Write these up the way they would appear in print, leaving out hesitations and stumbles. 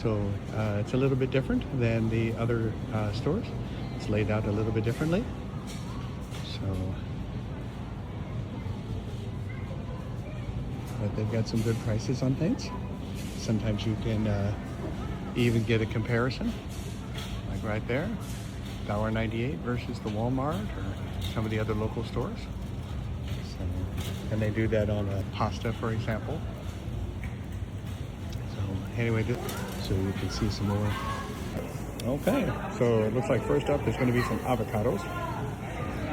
So it's a little bit different than the other stores. It's laid out a little bit differently. So, but they've got some good prices on things. Sometimes you can even get a comparison, like right there, $1.98 versus the Walmart or some of the other local stores. So, and they do that on a pasta, for example. So anyway, so you can see some more. Okay, so it looks like first up there's going to be some avocados.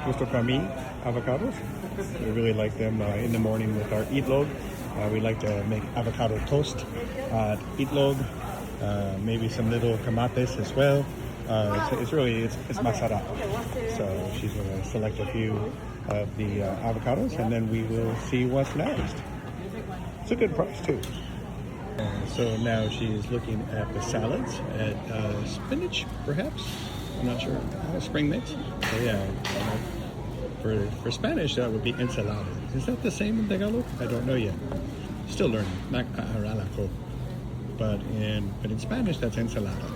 Gusto kami avocados. We really like them in the morning with our itlog. We like to make avocado toast, itlog, maybe some little tomates as well. It's masarap. So she's going to select a few of the avocados, and then we will see what's next. It's a good price too. So now she's looking at the salads, at spinach perhaps. I'm not sure. Spring mix. So yeah. For Spanish, that would be ensalada. Is that the same in Tagalog? I don't know yet. Still learning. Not but in Spanish, that's ensalada.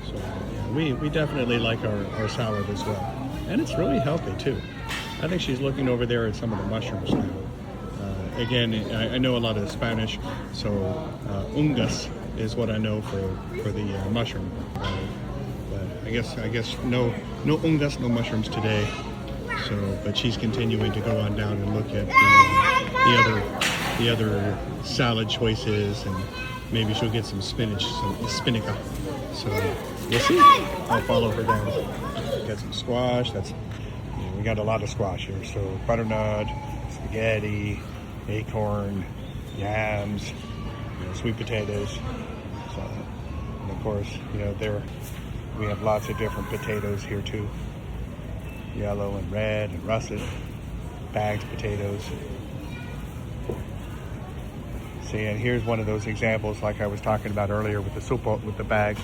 So yeah, we definitely like our salad as well, and it's really healthy too. I think she's looking over there at some of the mushrooms now. Again, I know a lot of Spanish, so ungas is what I know for the mushroom. But I guess no ungas, no mushrooms today. So, but she's continuing to go on down and look at the other salad choices, and maybe she'll get some spinach, some spinica. So we'll see. I'll follow her down. Got some squash. We got a lot of squash here. So butternut, spaghetti, acorn, yams, sweet potatoes. So, and of course, there we have lots of different potatoes here too. Yellow and red and russet, bagged potatoes. See, and here's one of those examples like I was talking about earlier with the sopa, with the bag.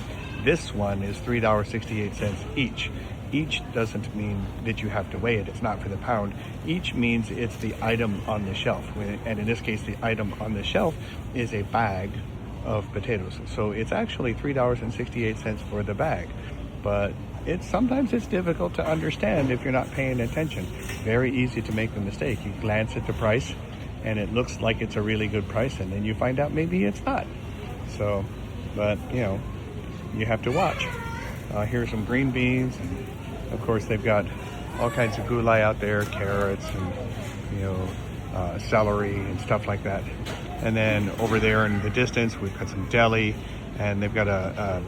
This one is $3.68 each. Each doesn't mean that you have to weigh it. It's not for the pound. Each means it's the item on the shelf. And in this case, the item on the shelf is a bag of potatoes. So it's actually $3.68 for the bag. But sometimes it's difficult to understand if you're not paying attention. Very easy to make the mistake. You glance at the price and it looks like it's a really good price, and then you find out maybe it's not. So, but you have to watch. Here's some green beans, and of course they've got all kinds of gulai out there, carrots and celery and stuff like that. And then over there in the distance we've got some deli, and they've got a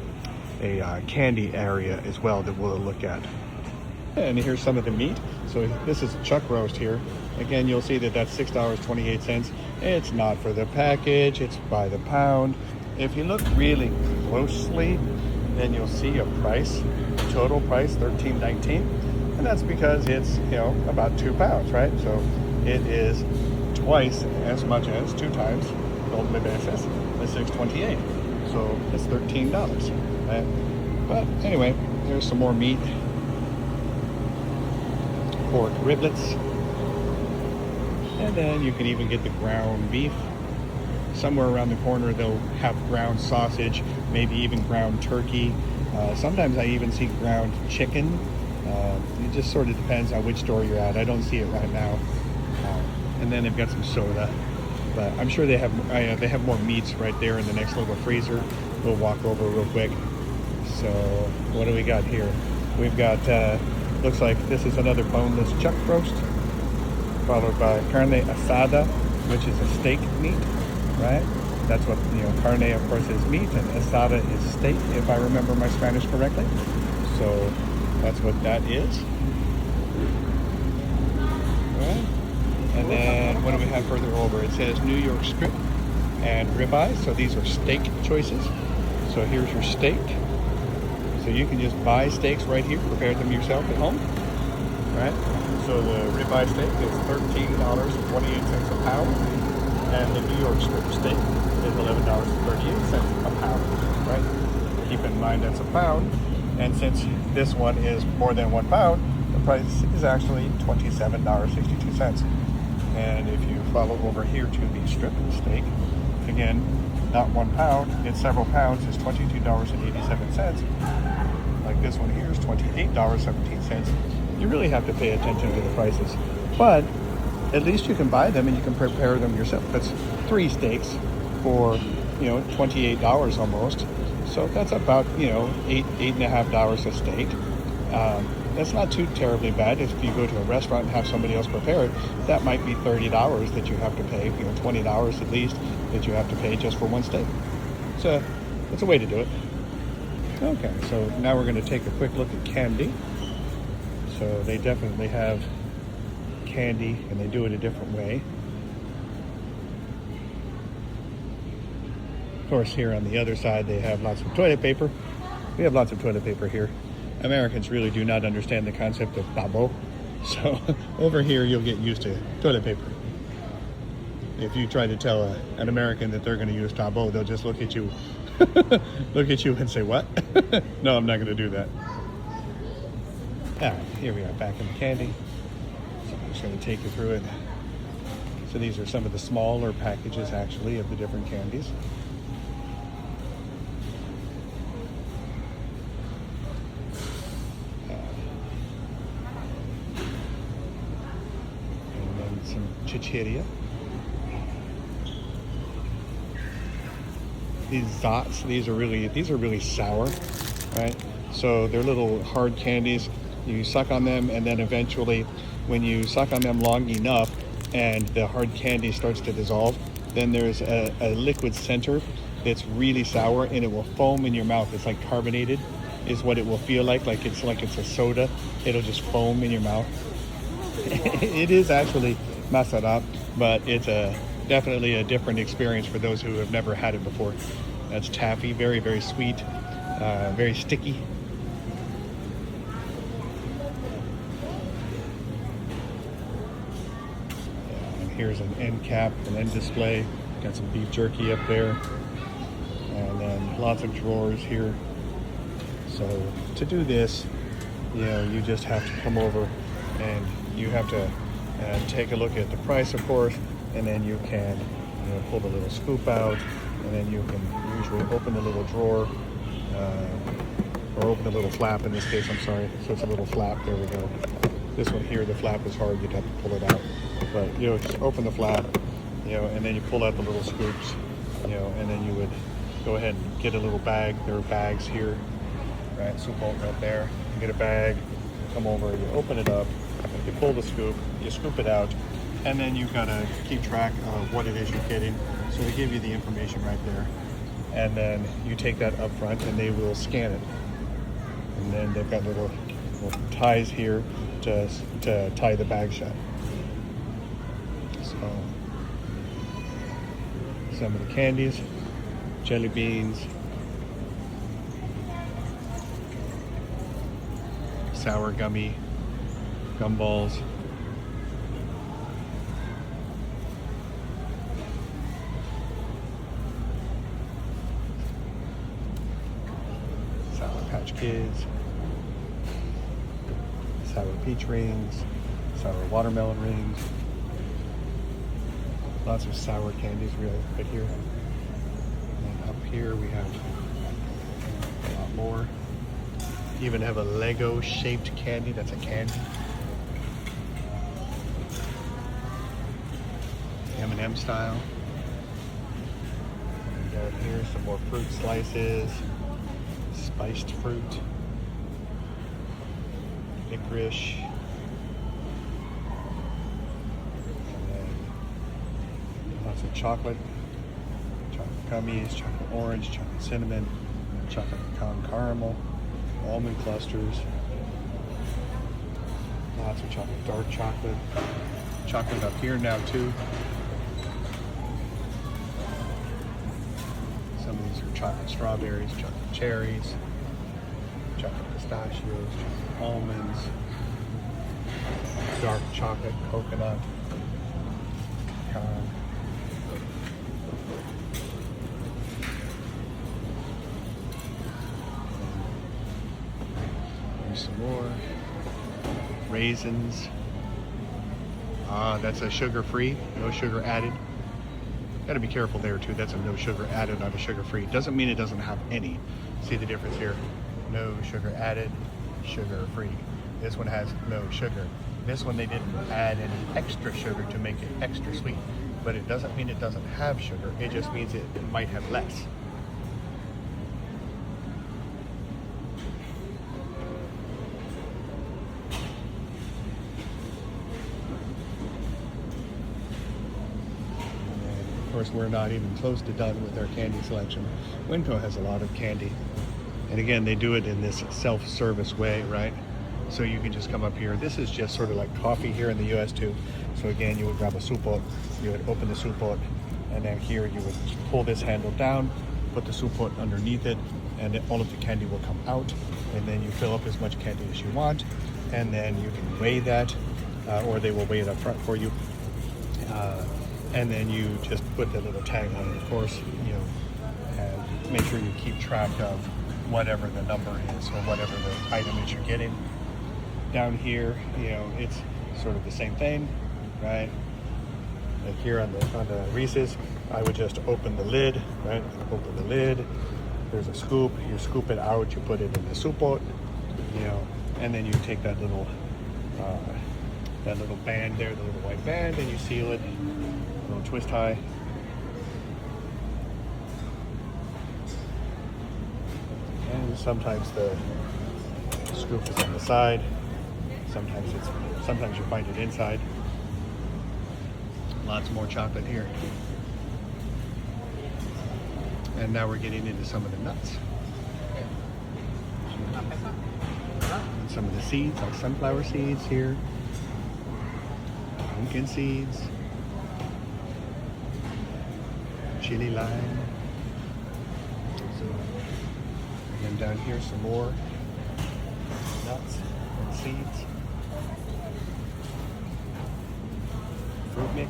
candy area as well that we'll look at. And here's some of the meat. So this is chuck roast here. Again, you'll see that that's $6.28. It's not for the package, it's by the pound. If you look really closely, then you'll see a price, total price, $13.19. And that's because it's, about 2 pounds, right? So it is twice as much as 2 times doble veces the $6.28. So it's $13. Right? But anyway, here's some more meat. Pork riblets. And then you can even get the ground beef. Somewhere around the corner they'll have ground sausage, maybe even ground turkey. Sometimes I even see ground chicken. It just sort of depends on which store you're at. I don't see it right now. And then they've got some soda. But I'm sure they have more meats right there in the next little freezer. We'll walk over real quick. So what do we got here? We've got, looks like this is another boneless chuck roast, followed by carne asada, which is a steak meat, right? That's what, carne of course is meat and asada is steak, if I remember my Spanish correctly. So that's what that is. Right. And then what do we have further over? It says New York strip and ribeye. So these are steak choices. So here's your steak. So you can just buy steaks right here, prepare them yourself at home, right? So the ribeye steak is $13.28 a pound, and the New York strip steak is $11.38 a pound, right? Keep in mind that's a pound, and since this one is more than 1 pound, the price is actually $27.62. And if you follow over here to the strip steak, again, not 1 pound, it's several pounds, is $22.87. Like this one here is $28.17. You really have to pay attention to the prices. But at least you can buy them and you can prepare them yourself. That's 3 steaks for, $28 almost. So that's about, $8.50 a steak. That's not too terribly bad. If you go to a restaurant and have somebody else prepare it, that might be $30 that you have to pay, $20 at least that you have to pay just for one steak. So it's a way to do it. Okay, so now we're going to take a quick look at candy. So they definitely have candy and they do it a different way. Of course, here on the other side, they have lots of toilet paper. We have lots of toilet paper here. Americans really do not understand the concept of tabo. So over here, you'll get used to toilet paper. If you try to tell an American that they're going to use tabo, they'll just look at you, and say, "What?" No, I'm not going to do that. Here we are back in the candy. So I'm just going to take you through it. So these are some of the smaller packages, actually, of the different candies. Some chicheria. These Zots, these are really sour, right? So they're little hard candies. You suck on them, and then eventually, when you suck on them long enough, and the hard candy starts to dissolve, then there's a liquid center that's really sour, and it will foam in your mouth. It's like carbonated, is what it will feel like it's a soda. It'll just foam in your mouth. It is actually masarap, but it's definitely a different experience for those who have never had it before. That's taffy, very, very sweet, very sticky. And here's an end cap, an end display. Got some beef jerky up there, and then lots of drawers here. So to do this, you just have to come over and you have to take a look at the price, of course, and then you can pull the little scoop out, and then you can usually open the little drawer, or open the little flap in this case, I'm sorry. So it's a little flap, there we go. This one here, the flap is hard, you'd have to pull it out. But, just open the flap, and then you pull out the little scoops, and then you would go ahead and get a little bag. There are bags here, right? Soup vault right there. You get a bag, come over, you open it up, you pull the scoop, you scoop it out, and then you've got to keep track of what it is you're getting. So they give you the information right there. And then you take that up front and they will scan it. And then they've got little ties here to tie the bag shut. So some of the candies, jelly beans, sour gummy, gumballs, Sour Patch Kids, sour peach rings, sour watermelon rings, lots of sour candies right here. And up here we have a lot more. You even have a Lego shaped candy. That's a candy. M&M style. And down here, some more fruit slices, spiced fruit, licorice, and then lots of chocolate gummies, chocolate orange, chocolate cinnamon, chocolate pecan caramel, almond clusters, lots of chocolate, dark chocolate up here now too. Some of these are chocolate strawberries, chocolate cherries, chocolate pistachios, chocolate almonds, dark chocolate coconut, pecan. Here's some more raisins. That's a sugar-free, no sugar added. Got to be careful there too. That's a no sugar added, not a sugar free. Doesn't mean it doesn't have any. See the difference here? No sugar added, sugar free. This one has no sugar. This one they didn't add any extra sugar to make it extra sweet. But it doesn't mean it doesn't have sugar. It just means it might have less. Of course, we're not even close to done with our candy selection. Winco has a lot of candy. And again, they do it in this self-service way, right? So you can just come up here. This is just sort of like coffee here in the US too. So again, you would grab a soup pot, you would open the soup pot, and then here you would pull this handle down, put the soup pot underneath it, and all of the candy will come out. And then you fill up as much candy as you want, and then you can weigh that, or they will weigh it up front for you. And then you just put the little tag on it, of course, you know, and make sure you keep track of whatever the number is or whatever the item that you're getting. Down here, you know, it's sort of the same thing, right? Like here on the Reese's, I would just open the lid, right? Open the lid. There's a scoop. You scoop it out. You put it in the soup pot, you know, and then you take that little band there, the little white band, and you seal it. A little twist tie. And sometimes the scoop is on the side. Sometimes you find it inside. Lots more chocolate here. And now we're getting into some of the nuts. And some of the seeds, like sunflower seeds here. Pumpkin seeds. Chili lime. So, and down here some more nuts and seeds. Fruit mix.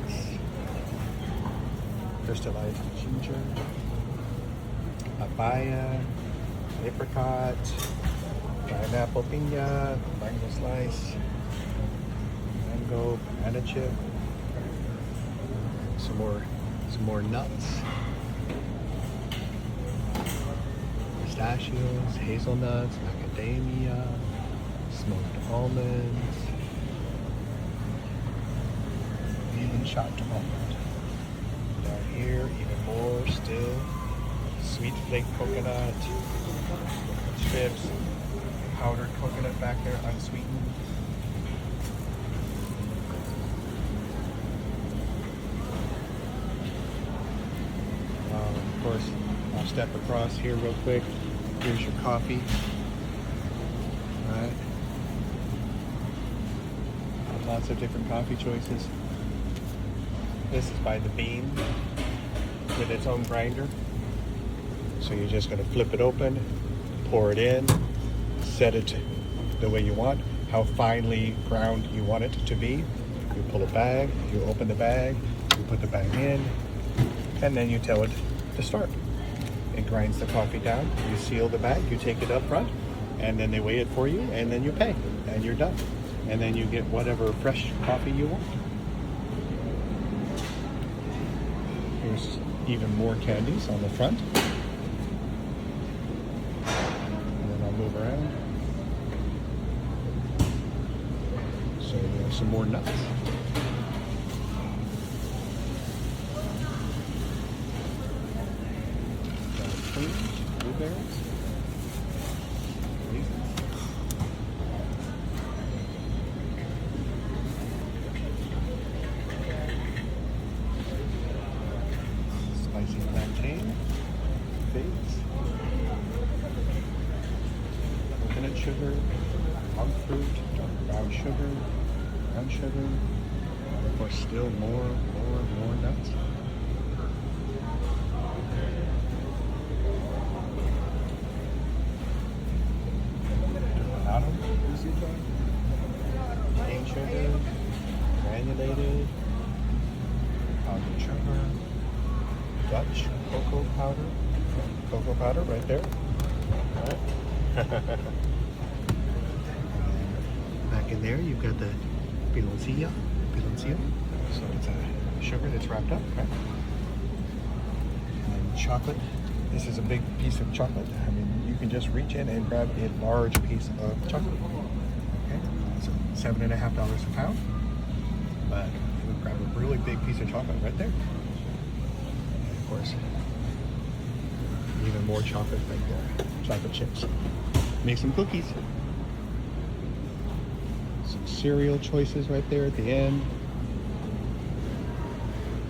Crystallized ginger. Papaya. Apricot. Pineapple piña. Mango slice. Mango banana chip. Some more nuts. Pistachios, hazelnuts, macadamia, smoked almonds, even chopped almond. Down here, even more still. Sweet flake coconut, strips, powdered coconut back there, unsweetened. Of course, I'll step across here real quick. Here's your coffee. All right. Lots of different coffee choices. This is by the bean with its own grinder. So you're just going to flip it open, pour it in, set it the way you want, how finely ground you want it to be. You pull a bag, you open the bag, you put the bag in, and then you tell it to start. It grinds the coffee down, you seal the bag, you take it up front, and then they weigh it for you, and then you pay, and you're done. And then you get whatever fresh coffee you want. Here's even more candies on the front. And then I'll move around. So we have some more nuts. Blueberries. Spicy plantain, figs, coconut sugar, monk fruit, brown sugar, and of course still more nuts. Cane sugar, granulated, powdered sugar, Dutch cocoa powder right there. All right. Back in there, you've got the piloncillo. So it's a sugar that's wrapped up. Okay. chocolate. This is a big piece of chocolate. I mean, you can just reach in and grab a large piece of chocolate. Okay, so $7.50 a pound. But you would grab a really big piece of chocolate right there. And of course, even more chocolate right there. Chocolate chips. Make some cookies. Some cereal choices right there at the end.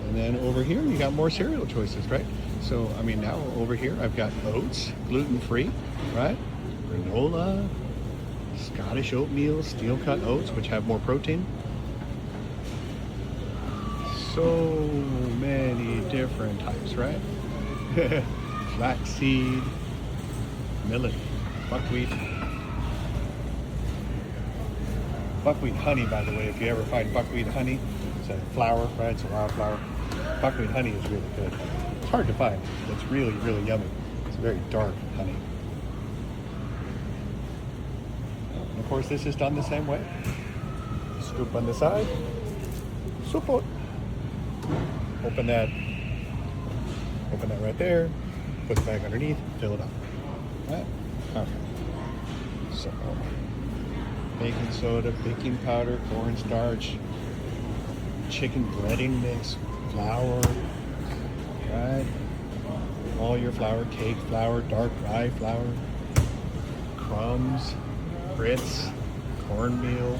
And then over here, you got more cereal choices, right? So, I mean, now over here, I've got oats, gluten-free, right? Granola, Scottish oatmeal, steel-cut oats, which have more protein. So many different types, right? Flaxseed, millet, buckwheat. Buckwheat honey, by the way, if you ever find buckwheat honey, it's a flower, right? It's a wild flower. Buckwheat honey is really good. It's hard to find. It's really, really yummy. It's very dark honey. And of course, this is done the same way. Scoop on the side. Support. Open that right there. Put the bag underneath. Fill it up. Right? Okay. So, baking soda, baking powder, cornstarch, chicken breading mix, flour, right? All your flour, cake flour, dark rye flour, crumbs, grits, cornmeal.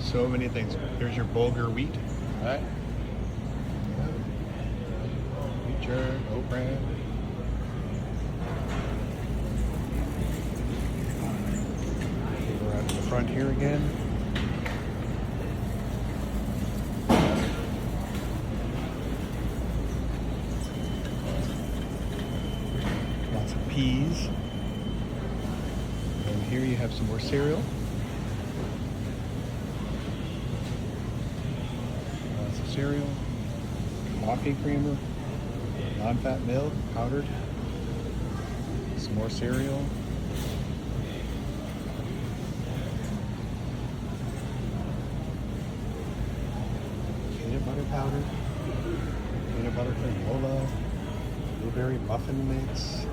So many things. Here's your bulgur wheat, right? Wheat germ, oat bran. We're out to the front here again. Lots of peas. And here you have some more cereal. Cereal, coffee creamer, non-fat milk, powdered, some more cereal, peanut butter powder, peanut butter granola, blueberry muffin mix,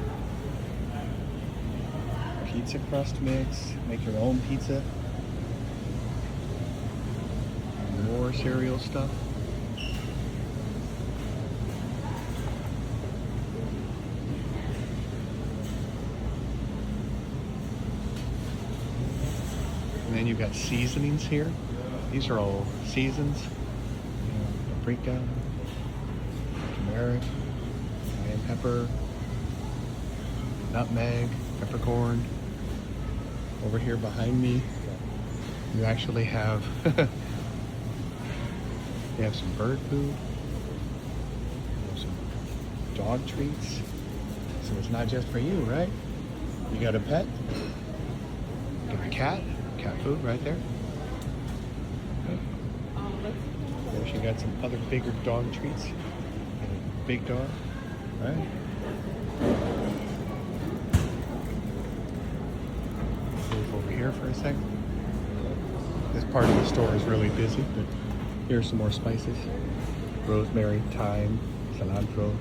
pizza crust mix, make your own pizza, more cereal stuff. And then you've got seasonings here. These are all seasons. Paprika, turmeric, cayenne pepper, nutmeg, peppercorn. Over here behind me, you actually have you have some bird food. You have some dog treats. So it's not just for you, right? You got a pet? You got a cat? Cat food right there. There's you got some other bigger dog treats. And a big dog, right? Move over here for a second. This part of the store is really busy, but here's some more spices. Rosemary, thyme, cilantro.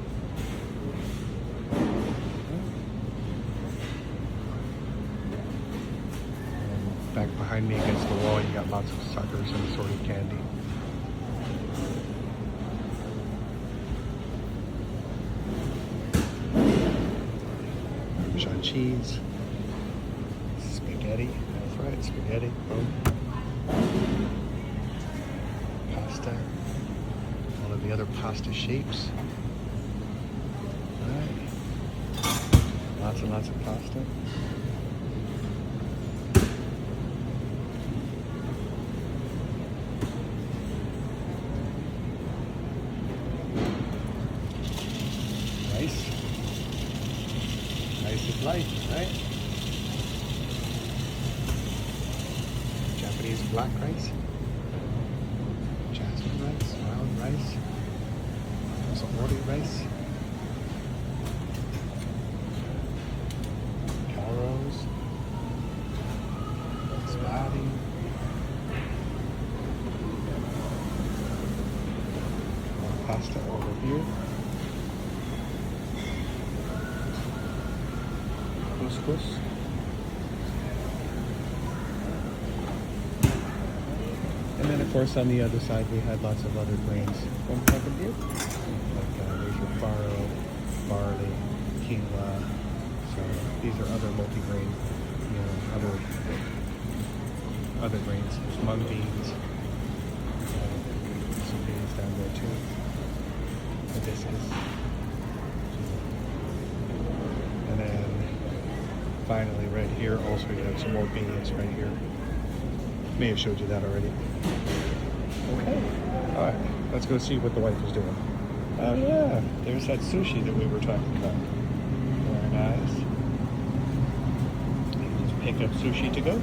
Back behind me against the wall, you got lots of suckers and assorted candy. Parmesan cheese. Spaghetti. That's right, spaghetti. Pasta. All of the other pasta shapes. All right. Lots and lots of pasta. Rice. Rice is life, right? Japanese black rice. Jasmine rice, wild rice. Saori rice. Calros. Spaghetti. Pasta. couscous. And then, of course, on the other side, we had lots of other grains from Pumpkin View. Like there's your farro, barley, quinoa. So these are other multi-grain, other grains. There's mung beans. Some beans down there too. Hibiscus. And then finally, right here, also you have some more beans right here. May have showed you that already. Okay. All right. Let's go see what the wife is doing. Oh yeah, there's that sushi that we were talking about. Very nice. You just pick up sushi to go.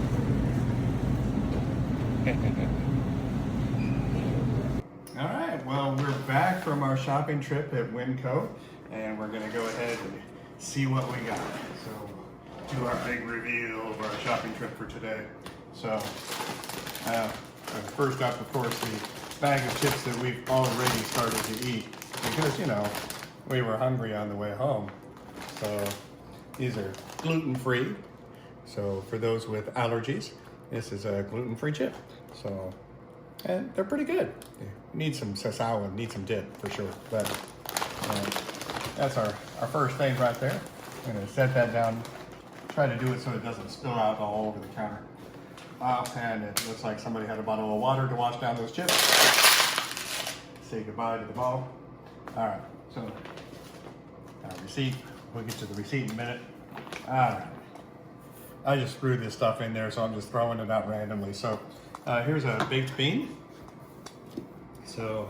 All right. Well, we're back from our shopping trip at Winco, and we're gonna go ahead and see what we got. So, do our big review of our shopping trip for today. So, first up, of course, the bag of chips that we've already started to eat because, we were hungry on the way home. So, these are gluten-free. So, for those with allergies, this is a gluten-free chip. So, and they're pretty good. They need some sasao and need some dip for sure. But that's our first thing right there. I'm going to set that down, try to do it so it doesn't spill out all over the counter. And it looks like somebody had a bottle of water to wash down those chips. Say goodbye to the ball. All right, so receipt. We'll get to the receipt in a minute. All right. I just screwed this stuff in there, so I'm just throwing it out randomly. So here's a baked bean. So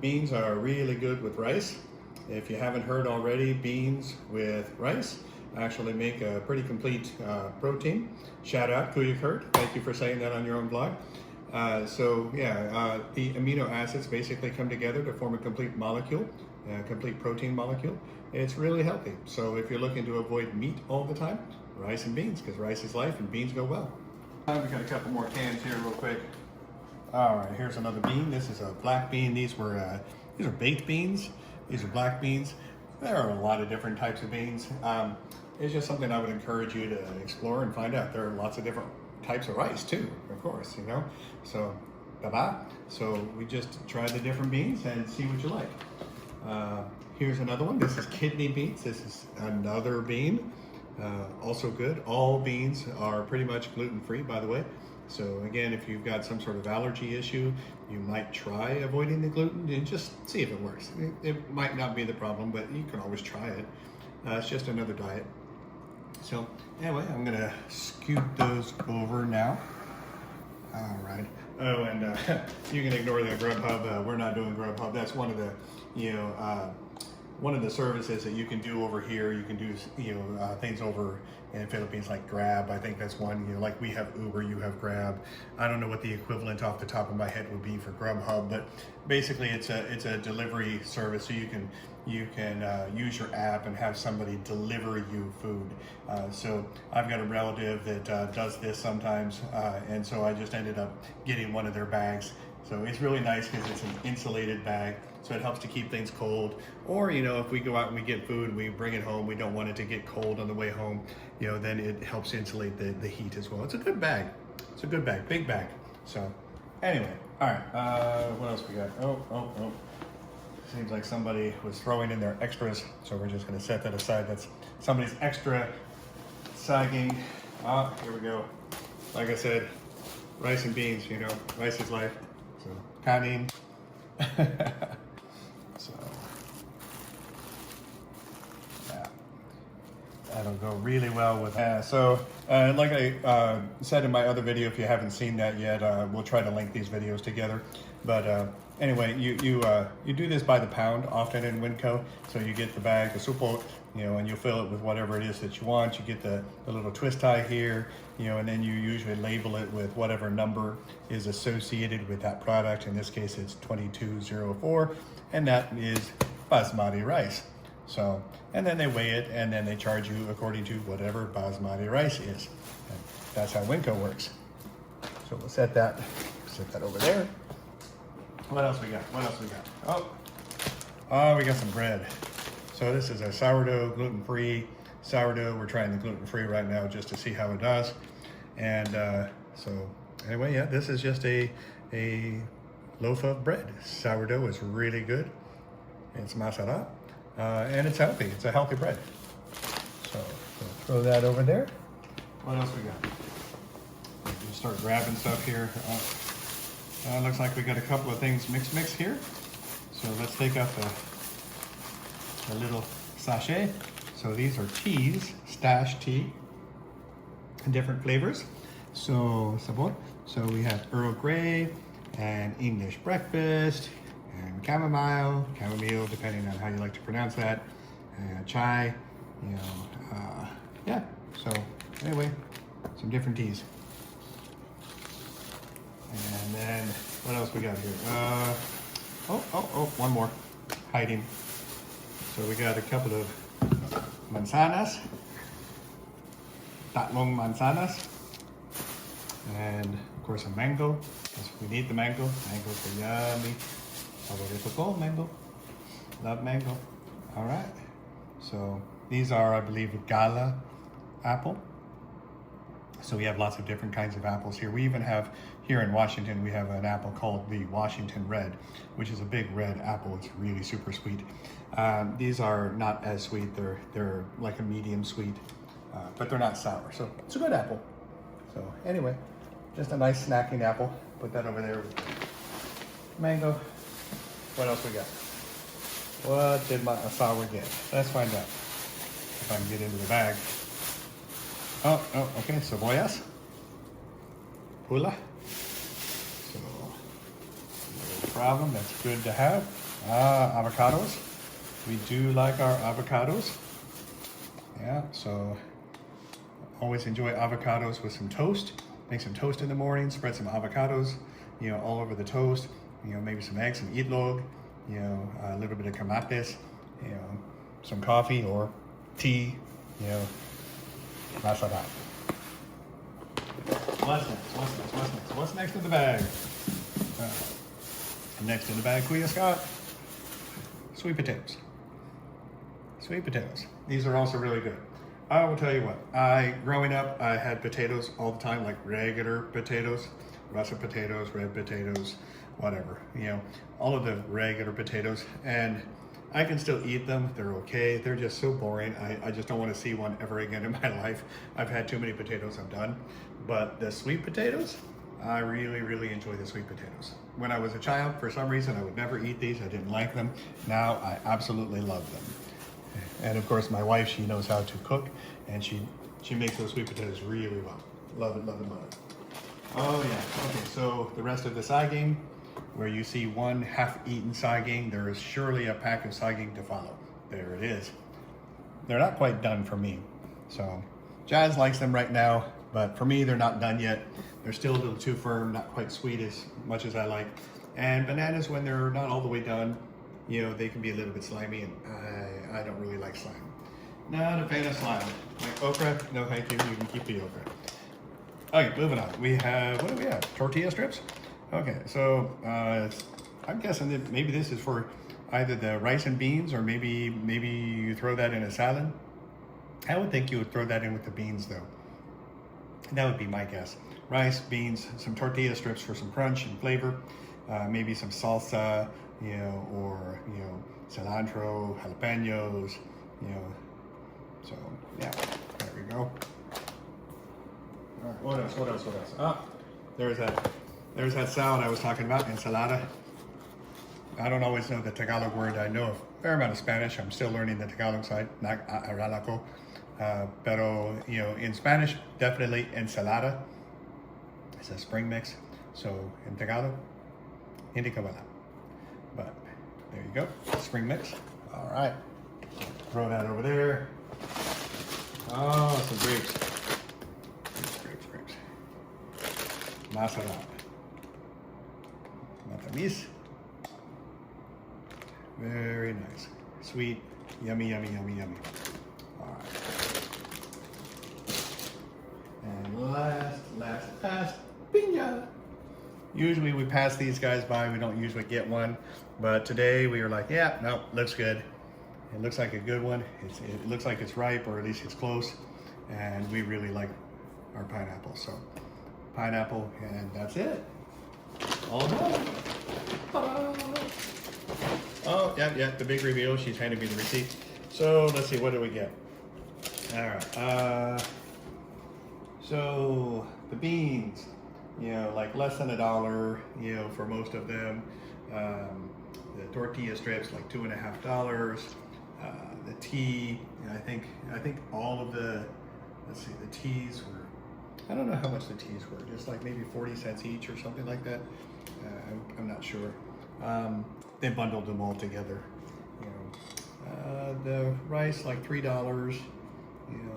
beans are really good with rice. If you haven't heard already, beans with rice actually make a pretty complete protein. Shout out, Kuya Kurt. Thank you for saying that on your own blog. The amino acids basically come together to form a complete molecule, a complete protein molecule. It's really healthy. So if you're looking to avoid meat all the time, rice and beans, because rice is life and beans go well. We've got a couple more cans here real quick. All right, here's another bean. This is a black bean. These are baked beans. These are black beans. There are a lot of different types of beans. It's just something I would encourage you to explore and find out. There are lots of different types of rice too, of course, So, bye-bye. So we just try the different beans and see what you like. Here's another one. This is kidney beans. This is another bean. Also good. All beans are pretty much gluten-free, by the way. So again, if you've got some sort of allergy issue, you might try avoiding the gluten and just see if it works. It might not be the problem, but you can always try it. It's just another diet. So anyway, I'm gonna scoot those over now. All right. Oh, and you can ignore the Grubhub. We're not doing Grubhub. That's one of the, one of the services that you can do over here. You can do, things over in the Philippines like Grab. I think that's one. Like we have Uber, you have Grab. I don't know what the equivalent off the top of my head would be for Grubhub, but basically it's a delivery service. So you can use your app and have somebody deliver you food. So I've got a relative that does this sometimes, and so I just ended up getting one of their bags. So it's really nice because it's an insulated bag, so it helps to keep things cold. Or, if we go out and we get food, we bring it home, we don't want it to get cold on the way home, then it helps insulate the heat as well. It's a good bag. It's a good bag, big bag. So anyway, all right, what else we got? Oh. Seems like somebody was throwing in their extras, so we're just gonna set that aside. That's somebody's extra sagging. Here we go. Like I said, rice and beans, rice is life. So, kanin. So, yeah, that'll go really well with that. Like I said in my other video, if you haven't seen that yet, we'll try to link these videos together. But anyway, you do this by the pound often in Winco. So you get the bag, the support, and you fill it with whatever it is that you want. You get the little twist tie here, and then you usually label it with whatever number is associated with that product. In this case, it's 2204, and that is basmati rice. So, and then they weigh it, and then they charge you according to whatever basmati rice is. And that's how Winco works. So we'll set that over there. What else we got? Oh, we got some bread. So this is a sourdough, gluten-free sourdough. We're trying the gluten-free right now just to see how it does. And so anyway, yeah, this is just a loaf of bread. Sourdough is really good. It's masara, and it's healthy. It's a healthy bread. So we'll throw that over there. What else we got? We'll start grabbing stuff here. Looks like we got a couple of things mix here. So let's take up a little sachet. So these are teas, stash tea, different flavors. So sabor. So we have Earl Grey and English breakfast and chamomile, depending on how you like to pronounce that, chai, yeah. So anyway, some different teas. And then what else we got here? One more hiding. So we got a couple of manzanas, tatlong manzanas, and of course a mango. We need the mango. Mangoes are yummy. Favorito ko, mango. Love mango. All right. So these are, I believe, gala apple. So we have lots of different kinds of apples here. We even have, here in Washington, we have an apple called the Washington Red, which is a big red apple. It's really super sweet. These are not as sweet. They're like a medium sweet, but they're not sour. So it's a good apple. So anyway, just a nice snacking apple. Put that over there. Mango. What else we got? What did my sour get? Let's find out if I can get into the bag. Oh, okay, cebollas, pula. So, no problem, that's good to have. Avocados. We do like our avocados. Yeah, so always enjoy avocados with some toast. Make some toast in the morning, spread some avocados, all over the toast. Maybe some eggs, some itlog, a little bit of kamates, some coffee or tea, Masarap. What's next in the bag? Next in the bag, Kuya Scott. Sweet potatoes. Sweet potatoes. These are also really good. I will tell you what, growing up, I had potatoes all the time, like regular potatoes, russet potatoes, red potatoes, whatever, all of the regular potatoes. And I can still eat them. They're okay. They're just so boring. I just don't want to see one ever again in my life. I've had too many potatoes. I'm done. But the sweet potatoes, I really, really enjoy the sweet potatoes. When I was a child, for some reason, I would never eat these. I didn't like them. Now I absolutely love them. And of course, my wife, she knows how to cook, and she makes those sweet potatoes really well. Love it, love it, love it. Oh yeah. Okay. So the rest of the saging. Where you see one half-eaten saging, there is surely a pack of saging to follow. There it is. They're not quite done for me. So Jazz likes them right now, but for me, they're not done yet. They're still a little too firm, not quite sweet as much as I like. And bananas, when they're not all the way done, they can be a little bit slimy, and I don't really like slime. Not a fan of slime. Like okra, no thank you, you can keep the okra. Okay, moving on. We have, what do we have? Tortilla strips? Okay, so I'm guessing that maybe this is for either the rice and beans, or maybe you throw that in a salad. I would think you would throw that in with the beans, though. That would be my guess. Rice, beans, some tortilla strips for some crunch and flavor. Maybe some salsa, or cilantro, jalapenos, So yeah, there we go. All right, what else? Ah, there's that salad I was talking about, ensalada. I don't always know the Tagalog word. I know a fair amount of Spanish. I'm still learning the Tagalog side, not aralaco. Pero, in Spanish, definitely ensalada. It's a spring mix. So in Tagalog, hindi ka wala. But there you go, spring mix. All right, throw that over there. Oh, some grapes. Grapes. Masarap. Matamis. Very nice. Sweet. Yummy. All right. And last, piña. Usually we pass these guys by. We don't usually get one. But today we were like, yeah, no, looks good. It looks like a good one. It looks like it's ripe, or at least it's close. And we really like our pineapple. So pineapple, and that's it. All done. Ta-da! Oh, yeah, the big reveal. She's handing me the receipt. So let's see, what do we get? All right. So the beans, like less than $1, for most of them. The tortilla strips, like $2.50. The tea, I think all of the, let's see, the teas were, I don't know how much the teas were, just like maybe 40 cents each or something like that. I'm not sure. They bundled them all together. The rice, like $3.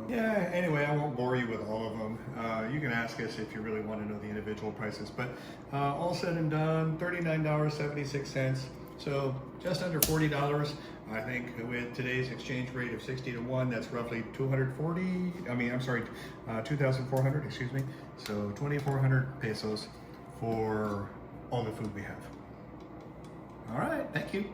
Yeah, anyway, I won't bore you with all of them. You can ask us if you really want to know the individual prices, but all said and done, $39.76. So just under $40. I think with today's exchange rate of 60 to 1, that's roughly 2,400, excuse me. So 2,400 pesos for all the food we have. All right, thank you.